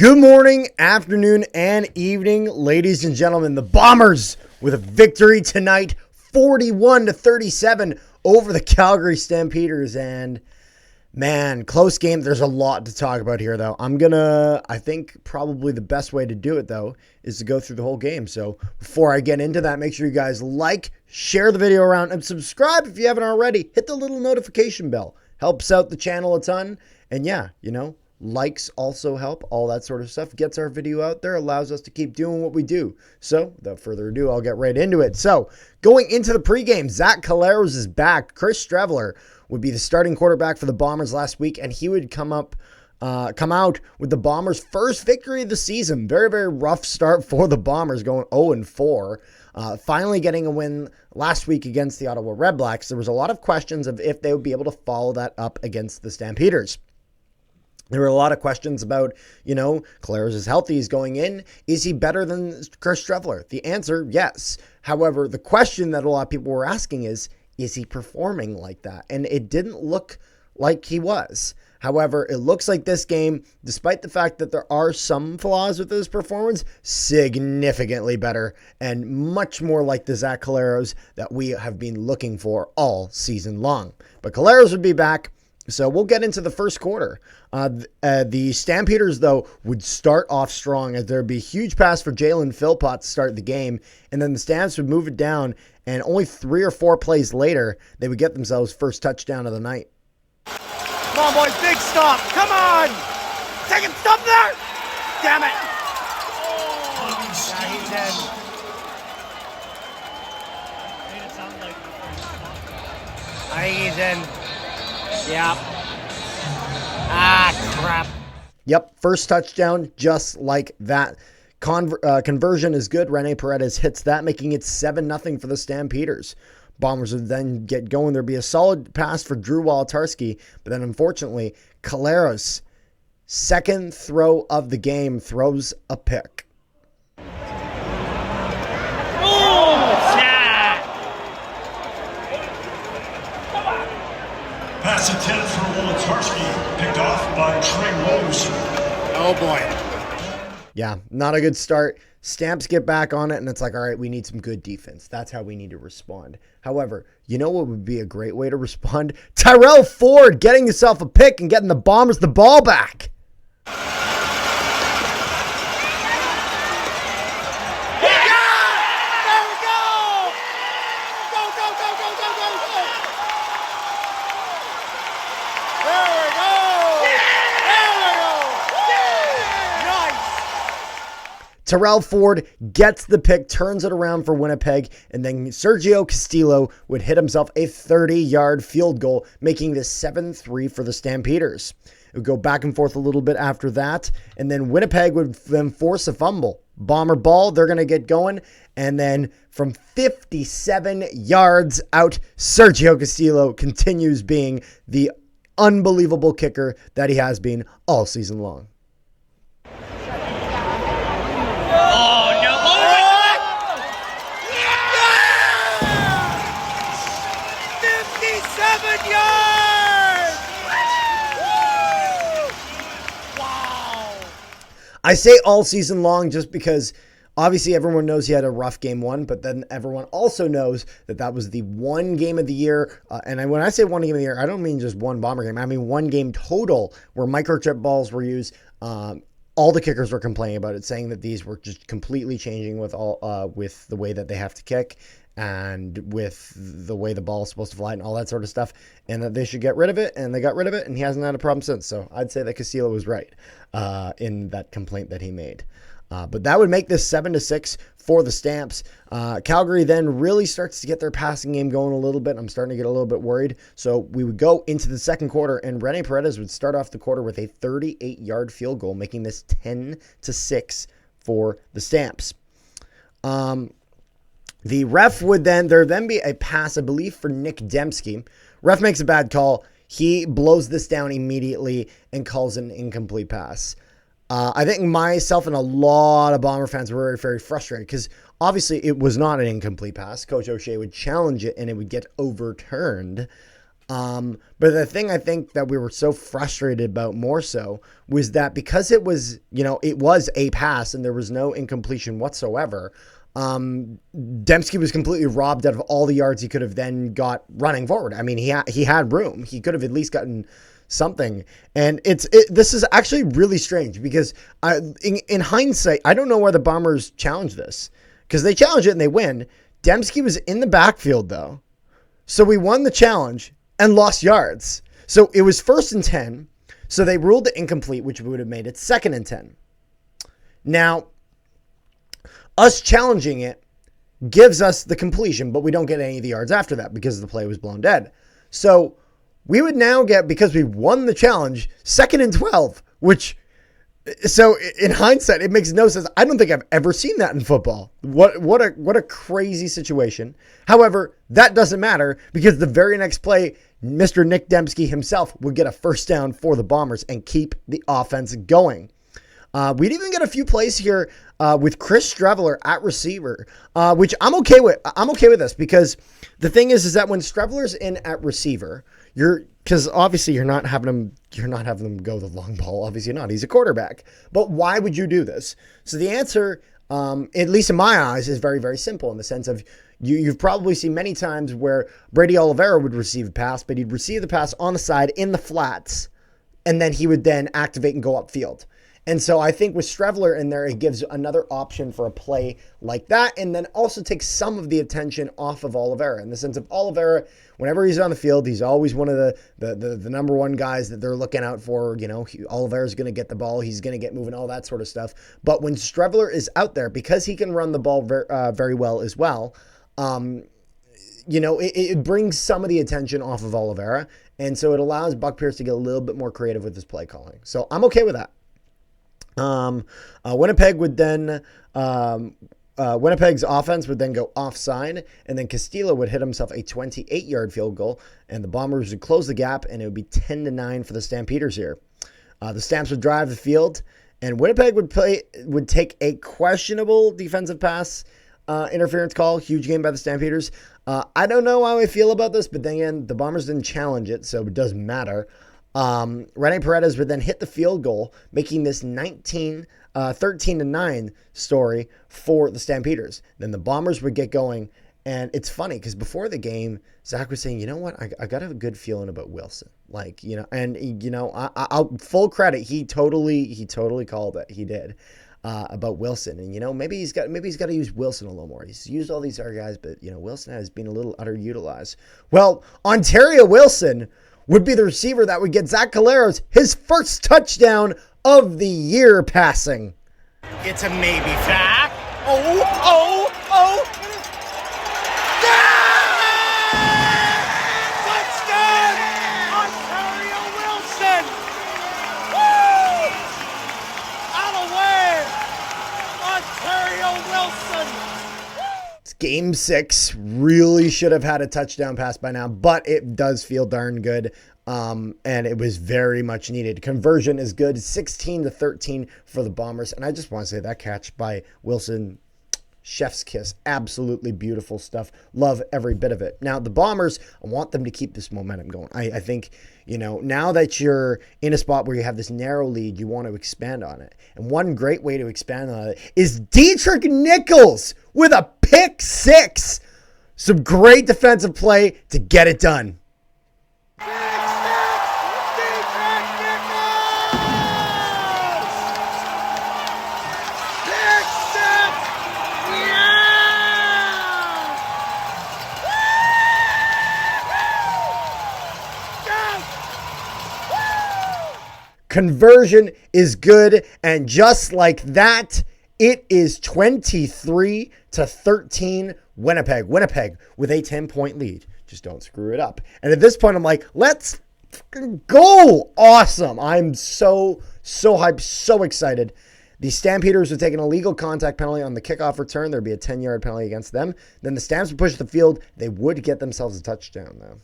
Good morning, afternoon, and evening, ladies and gentlemen. The Bombers with a victory tonight, 41-37 over the Calgary Stampeders. And man, close game. There's a lot to talk about here, though. I think probably the best way to do it, though, is to go through the whole game. So before I get into that, make sure you guys like, share the video around, and subscribe if you haven't already. Hit the little notification bell. Helps out the channel a ton. And yeah, likes also help, all that sort of stuff. Gets our video out there, allows us to keep doing what we do. So, without further ado, I'll get right into it. So, going into the pregame, Zach Collaros is back. Chris Streveler would be the starting quarterback for the Bombers last week, and he would come out with the Bombers' first victory of the season. Very, very rough start for the Bombers, going 0-4. Finally getting a win last week against the Ottawa Redblacks. There was a lot of questions of if they would be able to follow that up against the Stampeders. There were a lot of questions about, Collaros is healthy, he's going in. Is he better than Chris Streveler? The answer, yes. However, the question that a lot of people were asking is he performing like that? And it didn't look like he was. However, it looks like this game, despite the fact that there are some flaws with his performance, significantly better and much more like the Zach Collaros that we have been looking for all season long. But Collaros would be back. So we'll get into the first quarter. The Stampeders, though, would start off strong as there'd be a huge pass for Jalen Philpott to start the game, and then the Stamps would move it down, and only 3 or 4 plays later, they would get themselves first touchdown of the night. Come on, boys, big stop. Come on. Take him, stop there. Damn it. Oh, he's dead. I think he's in. Yep. Crap. Yep, first touchdown just like that. Conversion is good. Rene Paredes hits that, making it 7-0 for the Stampeders. Bombers would then get going. There'd be a solid pass for Drew Wolotarski, but then unfortunately, Collaros, second throw of the game, throws a pick. Pass attempt for Wolotarski, picked off by Trey Rose. Oh boy. Yeah, not a good start. Stamps get back on it, and it's like, all right, we need some good defense. That's how we need to respond. However, you know what would be a great way to respond? Tyrell Ford getting himself a pick and getting the Bombers the ball back. Tyrell Ford gets the pick, turns it around for Winnipeg, and then Sergio Castillo would hit himself a 30-yard field goal, making this 7-3 for the Stampeders. It would go back and forth a little bit after that, and then Winnipeg would then force a fumble. Bomber ball, they're going to get going, and then from 57 yards out, Sergio Castillo continues being the unbelievable kicker that he has been all season long. I say all season long just because obviously everyone knows he had a rough game one, but then everyone also knows that that was the one game of the year. When I say one game of the year, I don't mean just one Bomber game. I mean one game total where microchip balls were used. All the kickers were complaining about it, saying that these were just completely changing with the way that they have to kick and with the way the ball is supposed to fly and all that sort of stuff, and that they should get rid of it, and they got rid of it, and he hasn't had a problem since. So I'd say that Castillo was right in that complaint that he made. But that would make this 7-6 for the Stamps. Calgary then really starts to get their passing game going a little bit. I'm starting to get a little bit worried. So we would go into the second quarter, and Rene Paredes would start off the quarter with a 38-yard field goal, making this 10-6 for the Stamps. The ref would then be a pass, I believe, for Nick Dembski. Ref makes a bad call. He blows this down immediately and calls an incomplete pass. I think myself and a lot of Bomber fans were very, very frustrated because obviously it was not an incomplete pass. Coach O'Shea would challenge it and it would get overturned. But the thing I think that we were so frustrated about more so was that because it was, it was a pass and there was no incompletion whatsoever, Dembski was completely robbed out of all the yards he could have then got running forward. I mean, he had room. He could have at least gotten something. And this is actually really strange because in hindsight, I don't know why the Bombers challenged this, because they challenge it and they win. Dembski was in the backfield though. So we won the challenge and lost yards. So it was 1st and 10. So they ruled it incomplete, which would have made it 2nd and 10. Now, us challenging it gives us the completion, but we don't get any of the yards after that because the play was blown dead. So we would now get, because we won the challenge, 2nd and 12, so in hindsight, it makes no sense. I don't think I've ever seen that in football. What a crazy situation. However, that doesn't matter because the very next play, Mr. Nick Dembski himself would get a 1st down for the Bombers and keep the offense going. We'd even get a few plays here with Chris Streveler at receiver, which I'm okay with. I'm okay with this because the thing is that when Streveler's in at receiver, because obviously you're not having him go the long ball. Obviously not. He's a quarterback. But why would you do this? So the answer, at least in my eyes, is very, very simple in the sense of you've probably seen many times where Brady Oliveira would receive a pass, but he'd receive the pass on the side in the flats, and then he would then activate and go upfield. And so I think with Streveler in there, it gives another option for a play like that, and then also takes some of the attention off of Oliveira in the sense of Oliveira, whenever he's on the field, he's always one of the number one guys that they're looking out for. Oliveira's going to get the ball, he's going to get moving, all that sort of stuff. But when Streveler is out there, because he can run the ball very well as well, it brings some of the attention off of Oliveira, and so it allows Buck Pierce to get a little bit more creative with his play calling. So I'm okay with that. Winnipeg would then, Winnipeg's offense would then go offside, and then Castillo would hit himself a 28-yard field goal, and the Bombers would close the gap, and it would be 10-9 for the Stampeders here. The Stamps would drive the field, and Winnipeg would take a questionable defensive pass interference call. Huge game by the Stampeders. I don't know how I feel about this, but then again, the Bombers didn't challenge it, so it doesn't matter. Rene Paredes would then hit the field goal, making this 13-9 story for the Stampeders. Then the Bombers would get going, and it's funny because before the game, Zach was saying, you know what, I got a good feeling about Wilson. I'll full credit, he totally called it. He did. About Wilson, and maybe he's got to use Wilson a little more. He's used all these other guys, but Wilson has been a little underutilized. Well, Ontario Wilson would be the receiver that would get Zach Caleros his first touchdown of the year passing. It's a maybe, Zach. Oh! Touchdown! Ontario Wilson! Woo! Out of way! Ontario Wilson! It's game 6. Really should have had a touchdown pass by now, but it does feel darn good. And it was very much needed. Conversion is good. 16-13 for the Bombers. And I just want to say that catch by Wilson, chef's kiss. Absolutely beautiful stuff. Love every bit of it. Now, the Bombers, I want them to keep this momentum going. I think, now that you're in a spot where you have this narrow lead, you want to expand on it. And one great way to expand on it is Dietrich Nichols with a pick 6. Some great defensive play to get it done. Conversion is good, and just like that, it is 23-13 Winnipeg. Winnipeg with a 10-point lead. Just don't screw it up. And at this point, I'm like, let's go! Awesome. I'm so hyped, so excited. The Stampeders would take an illegal contact penalty on the kickoff return. There'd be a 10-yard penalty against them. Then the Stamps would push the field. They would get themselves a touchdown, though.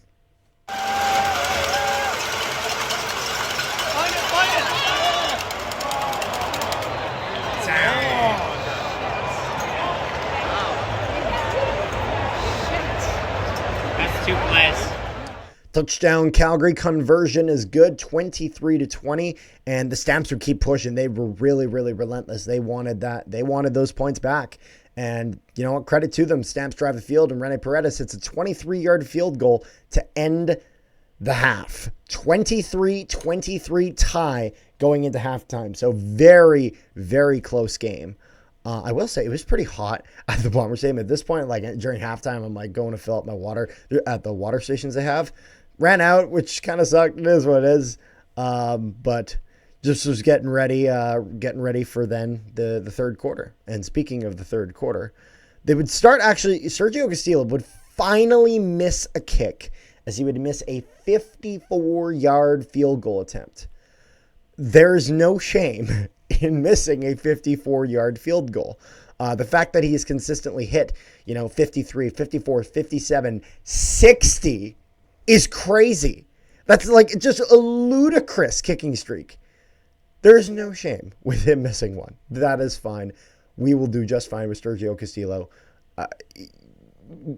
Touchdown Calgary, conversion is good, 23-20, and the Stamps would keep pushing. They were really, really relentless. They wanted that. They wanted those points back. And you know what? Credit to them. Stamps drive the field, and Rene Paredes hits a 23-yard field goal to end the half. 23-23 tie going into halftime. So very, very close game. I will say it was pretty hot at the Bomber Stadium. At this point, like during halftime, I'm like going to fill up my water at the water stations they have. Ran out, which kind of sucked. It is what it is. But just was getting ready for then the third quarter. And speaking of the third quarter, they would start actually. Sergio Castillo would finally miss a kick as he would miss a 54-yard field goal attempt. There's no shame in missing a 54-yard field goal. The fact that he has consistently hit, 53, 54, 57, 60 is crazy. That's like just a ludicrous kicking streak. There's no shame with him missing one. That is fine. We will do just fine with Sergio Castillo.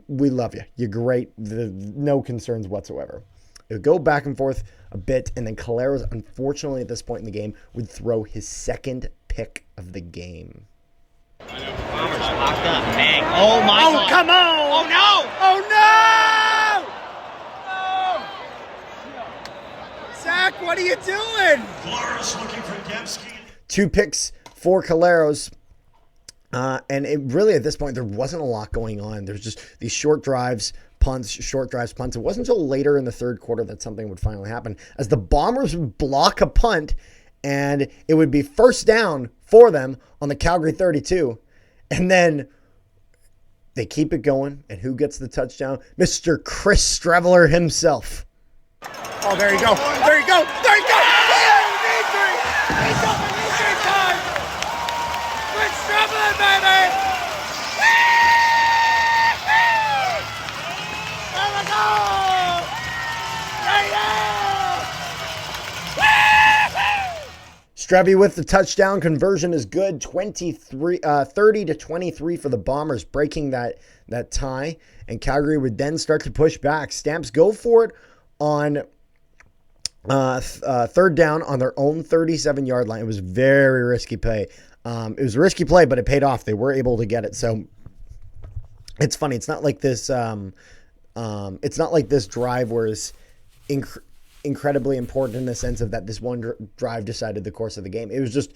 We love you. You're great. No concerns whatsoever. It would go back and forth a bit, and then Caleros, unfortunately, at this point in the game, would throw his second pick of the game. Bombers locked up. Bang. Oh, my God. Oh, come on. Oh, no. Oh, no. Zach, what are you doing? Caleros looking for Dembski. 2 picks for Caleros. And it really, at this point, there wasn't a lot going on. There's just these short drives, punts. It wasn't until later in the third quarter that something would finally happen, as the Bombers would block a punt, and it would be first down for them on the Calgary 32. And then they keep it going, and who gets the touchdown? Mr. Chris Streveler himself. Oh, there you go. There you go. There you go. He's up in E3 time. Quit struggling, baby. There we go. Strevy with the touchdown. Conversion is good. 30-23 for the Bombers, breaking that tie. And Calgary would then start to push back. Stamps go for it on third down on their own 37-yard line. It was very risky play. It was a risky play, but it paid off. They were able to get it. So it's funny. It's not like this. It's not like this drive was incredibly important in the sense of that this one drive decided the course of the game. It was just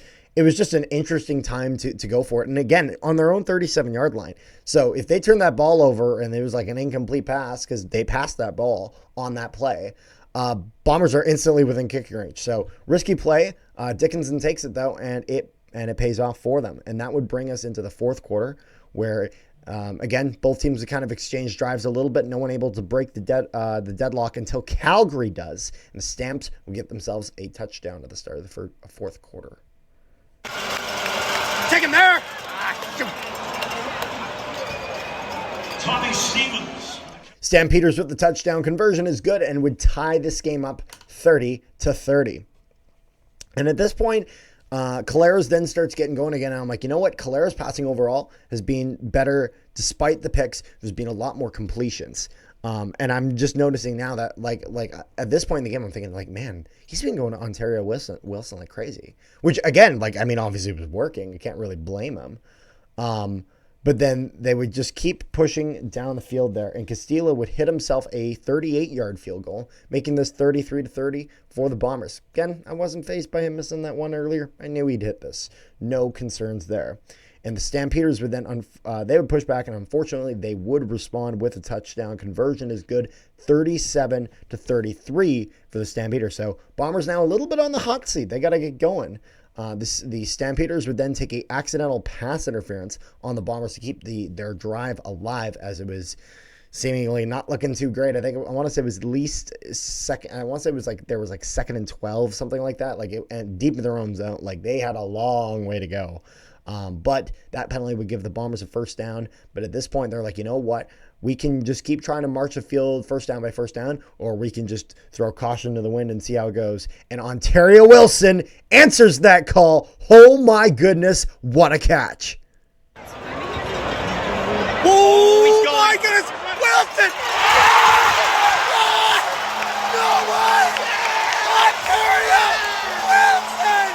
an interesting time to go for it. And again, on their own 37-yard line. So if they turned that ball over and it was like an incomplete pass because they passed that ball on that play, Bombers are instantly within kicking range. So risky play. Dickinson takes it though, and it pays off for them. And that would bring us into the fourth quarter where again, both teams have kind of exchanged drives a little bit. No one able to break the deadlock until Calgary does. And the Stamps will get themselves a touchdown at the start of the fourth quarter. Take him there. Tommy Stevens. Stampeders with the touchdown. Conversion is good and would tie this game up 30-30. And at this point, Caleros then starts getting going again. And I'm like, you know what? Caleros passing overall has been better despite the picks. There's been a lot more completions. And I'm just noticing now that like at this point in the game, I'm thinking like, man, he's been going to Ontario Wilson like crazy, which again, like, I mean, obviously it was working. You can't really blame him. But then they would just keep pushing down the field there, and Castillo would hit himself a 38-yard field goal, making this 33-30 for the Bombers. Again, I wasn't fazed by him missing that one earlier. I knew he'd hit this. No concerns there. And the Stampeders would then, they would push back, and unfortunately, they would respond with a touchdown. Conversion is good, 37-33 for the Stampeders. So Bombers now a little bit on the hot seat. They got to get going. The Stampeders would then take an accidental pass interference on the Bombers to keep their drive alive, as it was seemingly not looking too great. I want to say it was at least second. I want to say it was like there was like 2nd and 12, something like that. And deep in their own zone, like they had a long way to go. But that penalty would give the Bombers a first down. But at this point, they're like, you know what? We can just keep trying to march the field first down by first down, or we can just throw caution to the wind and see how it goes. And Ontario Wilson answers that call. Oh my goodness, what a catch. Oh my goodness, Wilson! what? Ontario Wilson!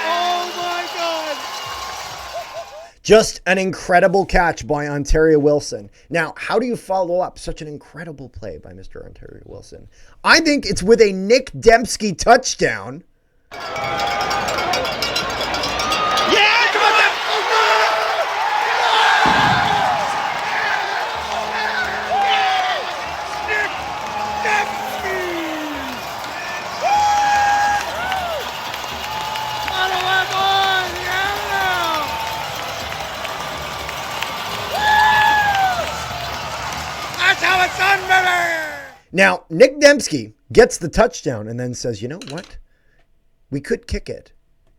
Oh my God! Just an incredible catch by Ontario Wilson. Now, how do you follow up such an incredible play by Mr. Ontario Wilson? I think it's with a Nick Dembski touchdown. Now, Nick Dembski gets the touchdown and then says, you know what? We could kick it,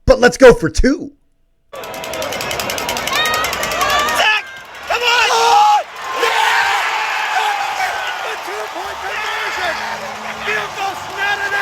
but let's go for 2. Zach, come on! Oh, yeah! The 2-point conversion! Field goal snatted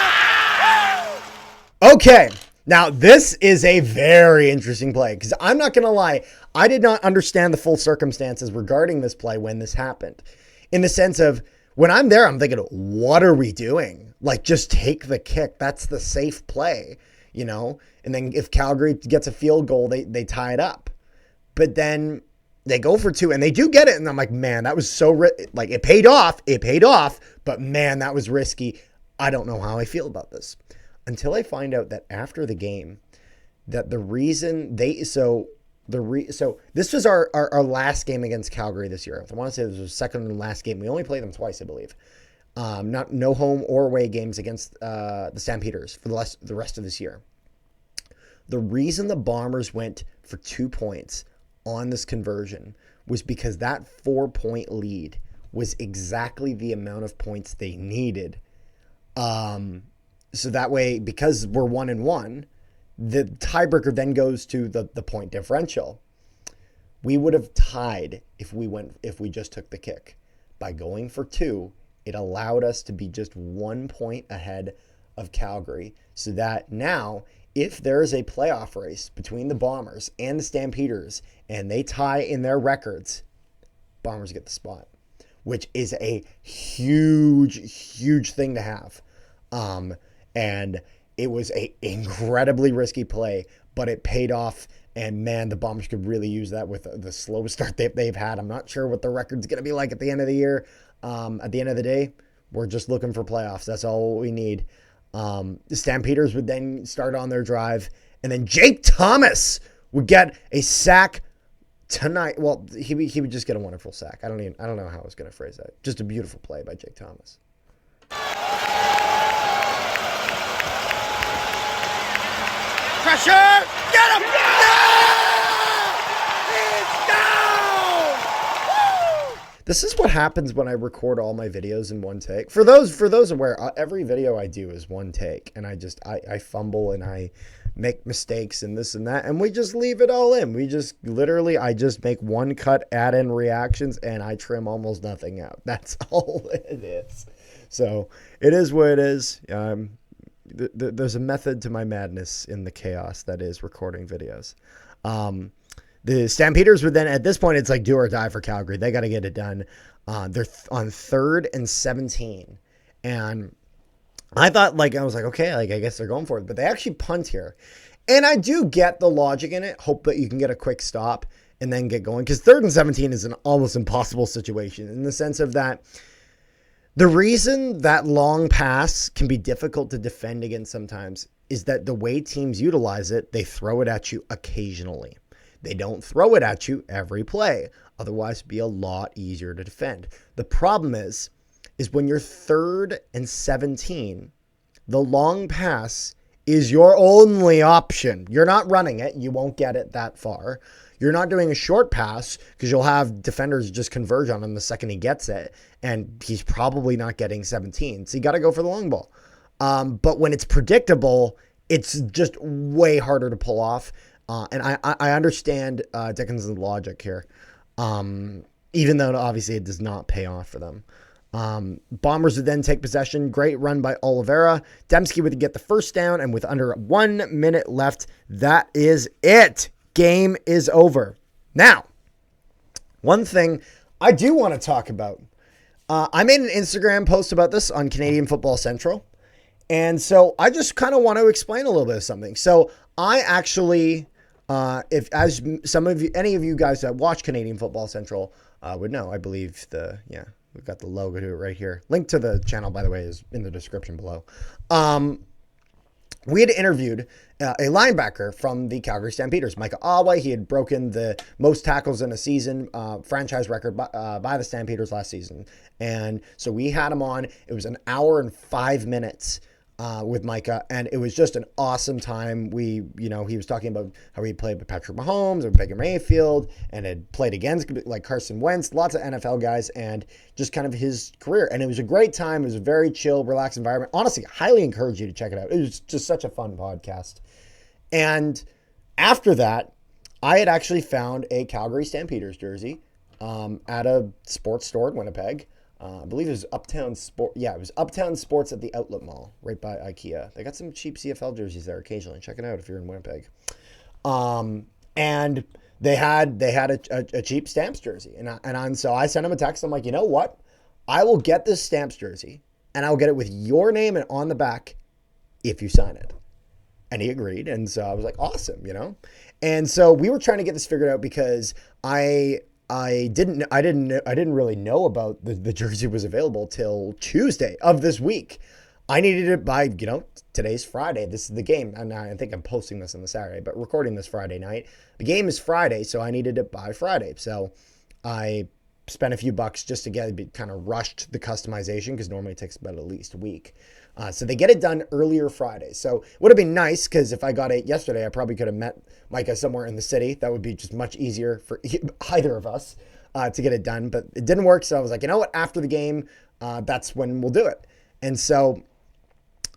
up! Okay, now this is a very interesting play because I'm not going to lie, I did not understand the full circumstances regarding this play when this happened. In the sense of, when I'm there, I'm thinking, what are we doing? Like, just take the kick. That's the safe play, you know? And then if Calgary gets a field goal, they tie it up. But then they go for 2, and they do get it. And I'm like, man, that was so, it paid off. It paid off. But, man, that was risky. I don't know how I feel about this. Until I find out that after the game, that the reason so this was our last game against Calgary this year. I want to say this was the second and last game. We only played them twice, I believe. No home or away games against the Stampeders for the rest of this year. The reason the Bombers went for 2 points on this conversion was because that 4-point lead was exactly the amount of points they needed. So that way, because we're 1-1, the tiebreaker then goes to the point differential. We would have tied if we just took the kick. By going for 2, it allowed us to be just 1 point ahead of Calgary, so that now if there is a playoff race between the Bombers and the Stampeders and they tie in their records, Bombers get the spot, which is a huge thing to have. And it was a incredibly risky play, but it paid off. And man, the Bombers could really use that with the slow start they've had. I'm not sure what the record's going to be like at the end of the year. At the end of the day, we're just looking for playoffs. That's all we need. The Stampeders would then start on their drive, and then Jake Thomas would get a sack tonight. Well, he would just get a wonderful sack. I don't know how I was going to phrase that. Just a beautiful play by Jake Thomas. Pressure! Get him! No! He's down! Woo! This is what happens when I record all my videos in one take. For those aware, every video I do is one take, and I fumble and I make mistakes and this and that, and we just leave it all in. I just make one cut, add in reactions, and I trim almost nothing out. That's all it is. So it is what it is. There's a method to my madness in the chaos that is recording videos. The Stampeders would then, at this point, it's like do or die for Calgary. They got to get it done. They're on 3rd and 17. And I thought, I was like, okay, I guess they're going for it. But they actually punt here. And I do get the logic in it. Hope that you can get a quick stop and then get going. Because 3rd and 17 is an almost impossible situation in the sense of that the reason that long pass can be difficult to defend against sometimes is that the way teams utilize it, they throw it at you occasionally. They don't throw it at you every play. Otherwise, it'd be a lot easier to defend. The problem is when you're 3rd and 17, the long pass is your only option. You're not running it. You won't get it that far. You're not doing a short pass because you'll have defenders just converge on him the second he gets it, and he's probably not getting 17. So you got to go for the long ball. But when it's predictable, it's just way harder to pull off. And I understand Dickinson's logic here, even though obviously it does not pay off for them. Bombers would then take possession. Great run by Oliveira. Dembski would get the first down, and with under 1 minute left, that is it. Game is over. Now, one thing I do want to talk about. I made an Instagram post about this on Canadian Football Central. And so I just kind of want to explain a little bit of something. So I actually, if as some of you, any of you guys that watch Canadian Football Central would know, I believe we've got the logo to it right here. Link to the channel, by the way, is in the description below. We had interviewed a linebacker from the Calgary Stampeders, Micah Alway. He had broken the most tackles in a season, franchise record by the Stampeders last season. And so we had him on. It was an hour and 5 minutes with Micah, and it was just an awesome time. He was talking about how he played with Patrick Mahomes or Baker Mayfield and had played against like Carson Wentz, lots of NFL guys, and just kind of his career. And it was a great time. It was a very chill, relaxed environment. Honestly, highly encourage you to check it out. It was just such a fun podcast. And after that, I had actually found a Calgary Stampeders jersey at a sports store in Winnipeg. I believe it was Uptown Sport. Yeah, it was Uptown Sports at the Outlet Mall, right by IKEA. They got some cheap CFL jerseys there occasionally. Check it out if you're in Winnipeg. And they had a cheap Stamps jersey, so I sent him a text. I'm like, you know what? I will get this Stamps jersey, and I'll get it with your name and on the back if you sign it. And he agreed, and so I was like, awesome, And so we were trying to get this figured out because I didn't really know about the jersey was available till Tuesday of this week. I needed it by, today's Friday. This is the game. And I think I'm posting this on the Saturday, but recording this Friday night. The game is Friday, so I needed it by Friday. So I spent a few bucks just to get it, kind of rushed the customization because normally it takes about at least a week. So they get it done earlier Friday. So it would have been nice because if I got it yesterday, I probably could have met Micah somewhere in the city. That would be just much easier for either of us to get it done. But it didn't work. So I was like, you know what? After the game, that's when we'll do it. And so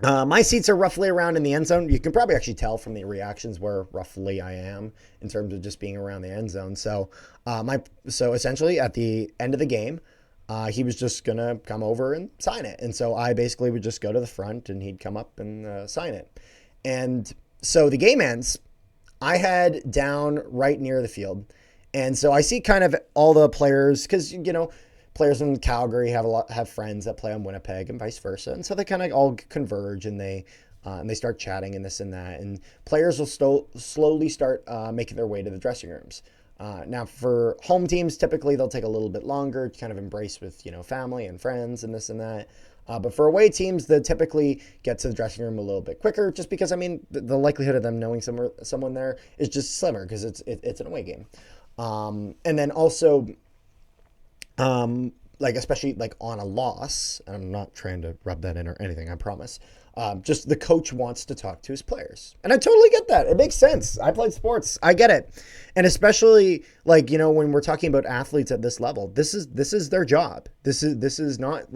my seats are roughly around in the end zone. You can probably actually tell from the reactions where roughly I am in terms of just being around the end zone. So essentially at the end of the game, he was just going to come over and sign it. And so I basically would just go to the front and he'd come up and sign it. And so the game ends. I head down right near the field. And so I see kind of all the players because, players in Calgary have friends that play on Winnipeg and vice versa. And so they kind of all converge and they start chatting and this and that. And players will slowly start making their way to the dressing rooms. Now for home teams, typically they'll take a little bit longer to kind of embrace with, family and friends and this and that. But for away teams, they typically get to the dressing room a little bit quicker just because, the likelihood of them knowing someone there is just slimmer because it's an away game. And then also, especially on a loss, and I'm not trying to rub that in or anything, I promise. Just the coach wants to talk to his players. And I totally get that. It makes sense. I played sports. I get it. And especially when we're talking about athletes at this level, this is their job. This is not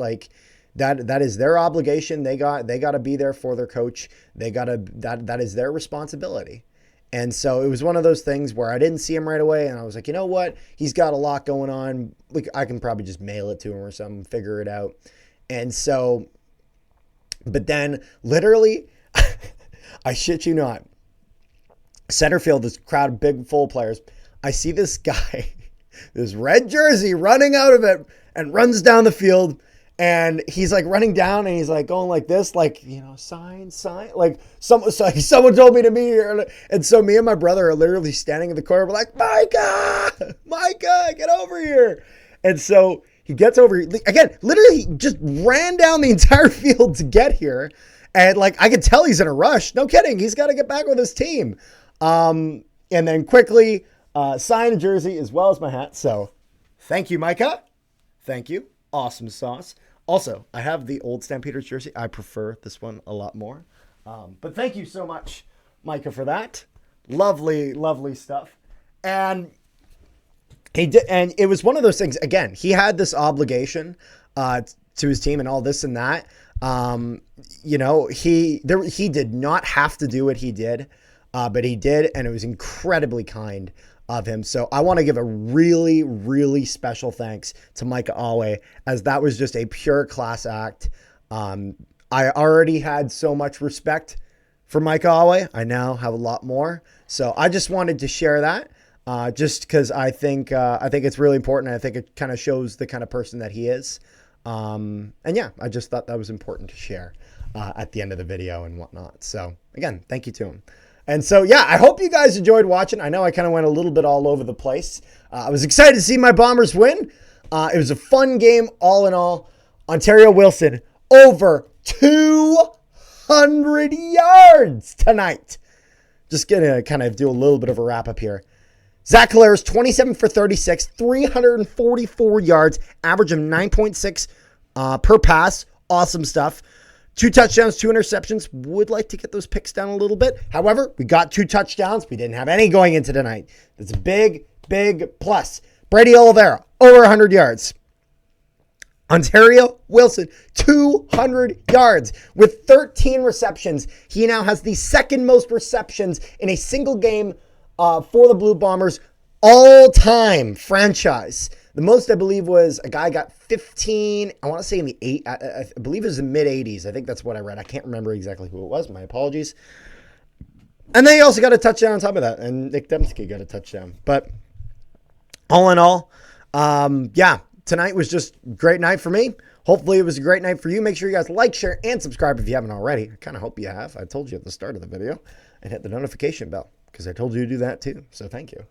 that is their obligation. They got to be there for their coach. That is their responsibility. And so it was one of those things where I didn't see him right away. And I was like, you know what? He's got a lot going on. I can probably just mail it to him or something, figure it out. And so, but then literally, I shit you not, center field, this crowd of big full players. I see this guy, this red jersey running out of it and runs down the field. And he's running down and he's going like this, sign, someone told me to be here. And so me and my brother are literally standing in the corner. We're like, Micah, get over here. And so he gets over here. Again, literally just ran down the entire field to get here. And I could tell he's in a rush. No kidding. He's got to get back with his team. And then quickly sign a jersey as well as my hat. So thank you, Micah. Thank you. Awesome sauce. Also, I have the old Stampeders jersey. I prefer this one a lot more. But thank you so much, Micah, for that. Lovely, lovely stuff. And he did, and it was one of those things. Again, he had this obligation to his team and all this and that. He did not have to do what he did, but he did, and it was incredibly kind of him. So I want to give a really, really special thanks to Micah Alway, as that was just a pure class act. I already had so much respect for Micah Alway. I now have a lot more. So I just wanted to share that just because I think it's really important. I think it kind of shows the kind of person that he is. And yeah, I just thought that was important to share at the end of the video and whatnot. So again, thank you to him. And so, yeah, I hope you guys enjoyed watching. I know I kind of went a little bit all over the place. I was excited to see my Bombers win. It was a fun game all in all. Ontario Wilson, over 200 yards tonight. Just going to kind of do a little bit of a wrap-up here. Zach Hilaire's 27 for 36, 344 yards, average of 9.6 per pass. Awesome stuff. 2 touchdowns, 2 interceptions. Would like to get those picks down a little bit. However, we got 2 touchdowns. We didn't have any going into tonight. That's a big, big plus. Brady Oliveira, over 100 yards. Ontario Wilson, 200 yards with 13 receptions. He now has the second most receptions in a single game for the Blue Bombers all-time franchise. The most, I believe, was a guy got 15, I want to say in the I believe it was the mid-80s. I think that's what I read. I can't remember exactly who it was. My apologies. And then he also got a touchdown on top of that, and Nick Dembski got a touchdown. But all in all, yeah, tonight was just a great night for me. Hopefully it was a great night for you. Make sure you guys like, share, and subscribe if you haven't already. I kind of hope you have. I told you at the start of the video. And hit the notification bell because I told you to do that too. So thank you.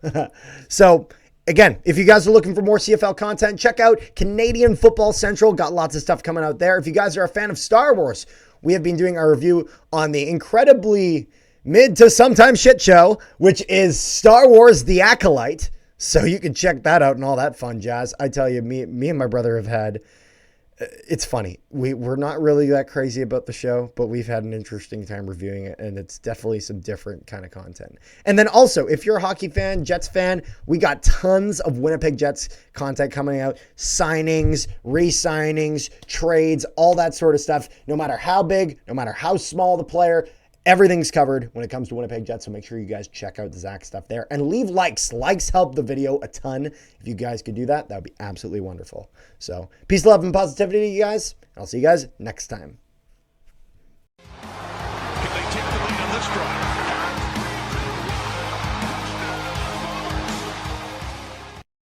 So again, if you guys are looking for more CFL content, check out Canadian Football Central. Got lots of stuff coming out there. If you guys are a fan of Star Wars, we have been doing our review on the incredibly mid to sometimes shit show, which is Star Wars The Acolyte. So you can check that out and all that fun jazz. I tell you, me and my brother have had, it's funny. We're not really that crazy about the show, but we've had an interesting time reviewing it, and it's definitely some different kind of content. And then also, if you're a hockey fan, Jets fan, we got tons of Winnipeg Jets content coming out. Signings, re-signings, trades, all that sort of stuff. No matter how big, no matter how small the player, everything's covered when it comes to Winnipeg Jets, so make sure you guys check out the Zach stuff there. And leave likes. Likes help the video a ton. If you guys could do that, that would be absolutely wonderful. So, peace, love, and positivity to you guys. I'll see you guys next time.